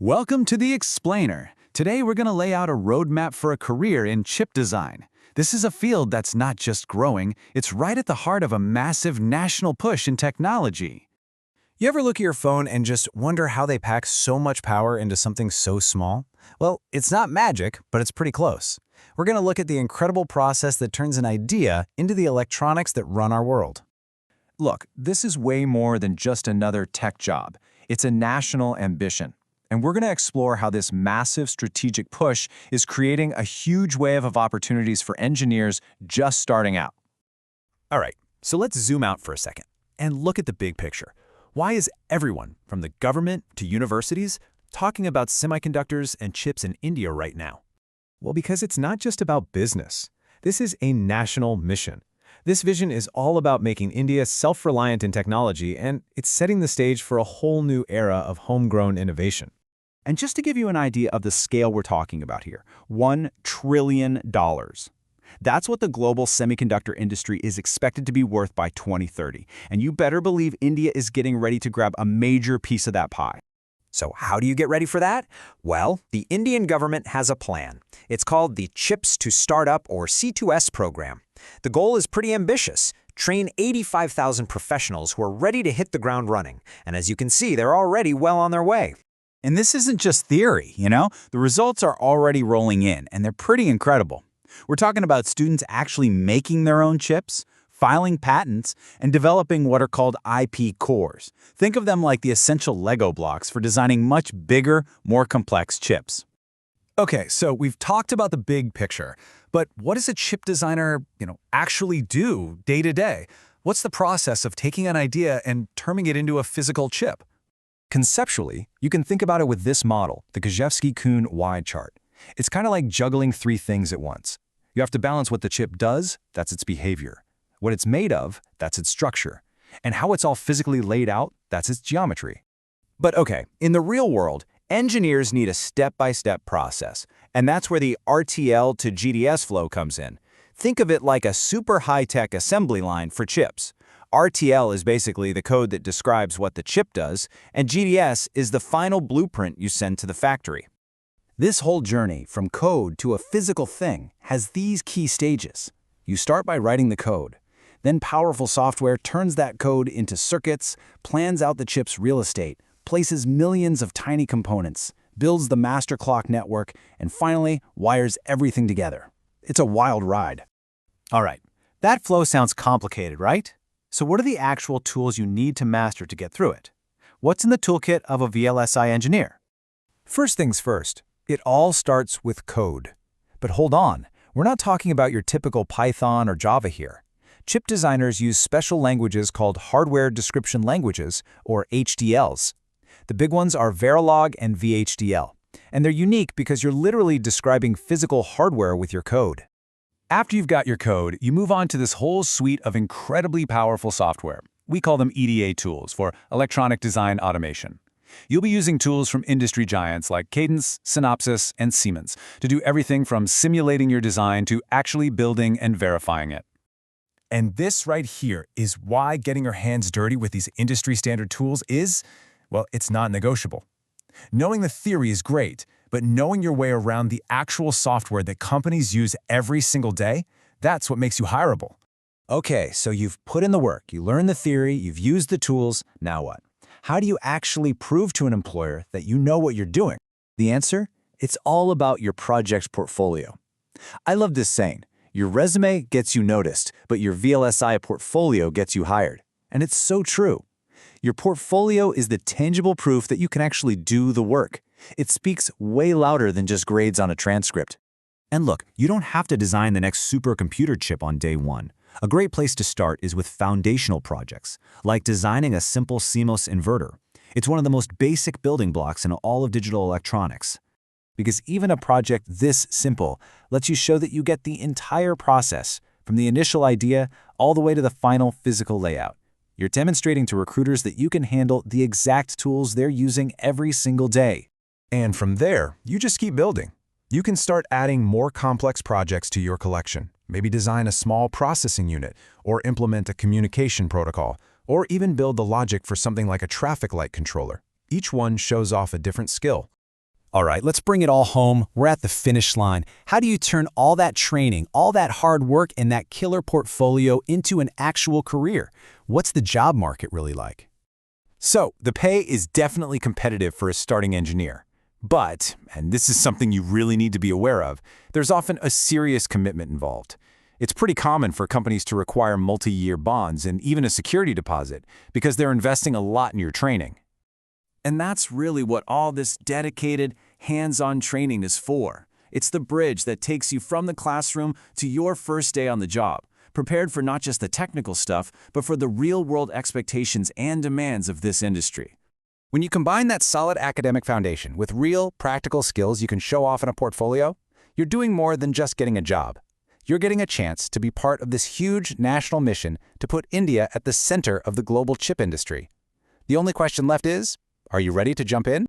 Welcome to the Explainer. Today we're going to lay out a roadmap for a career in chip design. This is a field that's not just growing, it's right at the heart of a massive national push in technology. You ever look at your phone and just wonder how they pack so much power into something so small? Well, it's not magic, but it's pretty close. We're going to look at the incredible process that turns an idea into the electronics that run our world. Look, this is way more than just another tech job. It's a national ambition. And we're going to explore how this massive strategic push is creating a huge wave of opportunities for engineers just starting out. All right, so let's zoom out for a second and look at the big picture. Why is everyone, from the government to universities, talking about semiconductors and chips in India right now? Well, because it's not just about business. This is a national mission. This vision is all about making India self-reliant in technology, and it's setting the stage for a whole new era of homegrown innovation. And just to give you an idea of the scale we're talking about here, $1 trillion. That's what the global semiconductor industry is expected to be worth by 2030. And you better believe India is getting ready to grab a major piece of that pie. So how do you get ready for that? Well, the Indian government has a plan. It's called the Chips to Startup or C2S program. The goal is pretty ambitious. Train 85,000 professionals who are ready to hit the ground running. And as you can see, they're already well on their way. And this isn't just theory, The results are already rolling in, and they're pretty incredible. We're talking about students actually making their own chips, filing patents, and developing what are called IP cores. Think of them like the essential Lego blocks for designing much bigger, more complex chips. Okay, so we've talked about the big picture, but what does a chip designer, actually do day to day? What's the process of taking an idea and turning it into a physical chip? Conceptually, you can think about it with this model, the Gajewski-Kuhn Y chart. It's kind of like juggling three things at once. You have to balance what the chip does, that's its behavior. What it's made of, that's its structure. And how it's all physically laid out, that's its geometry. But okay, in the real world, engineers need a step-by-step process, and that's where the RTL to GDS flow comes in. Think of it like a super high-tech assembly line for chips. RTL is basically the code that describes what the chip does, and GDS is the final blueprint you send to the factory. This whole journey from code to a physical thing has these key stages. You start by writing the code. Then powerful software turns that code into circuits, plans out the chip's real estate, places millions of tiny components, builds the master clock network, and finally wires everything together. It's a wild ride. All right, that flow sounds complicated, right? So what are the actual tools you need to master to get through it? What's in the toolkit of a VLSI engineer? First things first, it all starts with code. But hold on, we're not talking about your typical Python or Java here. Chip designers use special languages called Hardware Description Languages, or HDLs. The big ones are Verilog and VHDL, and they're unique because you're literally describing physical hardware with your code. After you've got your code, you move on to this whole suite of incredibly powerful software. We call them EDA tools for electronic design automation. You'll be using tools from industry giants like Cadence, Synopsys, and Siemens to do everything from simulating your design to actually building and verifying it. And this right here is why getting your hands dirty with these industry-standard tools is, well, it's not negotiable. Knowing the theory is great, but knowing your way around the actual software that companies use every single day, that's what makes you hireable. Okay, so you've put in the work, you learned the theory, you've used the tools, now what? How do you actually prove to an employer that you know what you're doing? The answer? It's all about your project portfolio. I love this saying, your resume gets you noticed, but your VLSI portfolio gets you hired. And it's so true. Your portfolio is the tangible proof that you can actually do the work. It speaks way louder than just grades on a transcript. And look, you don't have to design the next supercomputer chip on day one. A great place to start is with foundational projects, like designing a simple CMOS inverter. It's one of the most basic building blocks in all of digital electronics. Because even a project this simple lets you show that you get the entire process, from the initial idea all the way to the final physical layout. You're demonstrating to recruiters that you can handle the exact tools they're using every single day. And from there, you just keep building. You can start adding more complex projects to your collection. Maybe design a small processing unit, or implement a communication protocol, or even build the logic for something like a traffic light controller. Each one shows off a different skill. All right, let's bring it all home. We're at the finish line. How do you turn all that training, all that hard work, and that killer portfolio into an actual career? What's the job market really like? So, the pay is definitely competitive for a starting engineer. But, and this is something you really need to be aware of, there's often a serious commitment involved. It's pretty common for companies to require multi-year bonds and even a security deposit because they're investing a lot in your training. And that's really what all this dedicated, hands-on training is for. It's the bridge that takes you from the classroom to your first day on the job, prepared for not just the technical stuff, but for the real-world expectations and demands of this industry. When you combine that solid academic foundation with real, practical skills you can show off in a portfolio, you're doing more than just getting a job. You're getting a chance to be part of this huge national mission to put India at the center of the global chip industry. The only question left is, are you ready to jump in?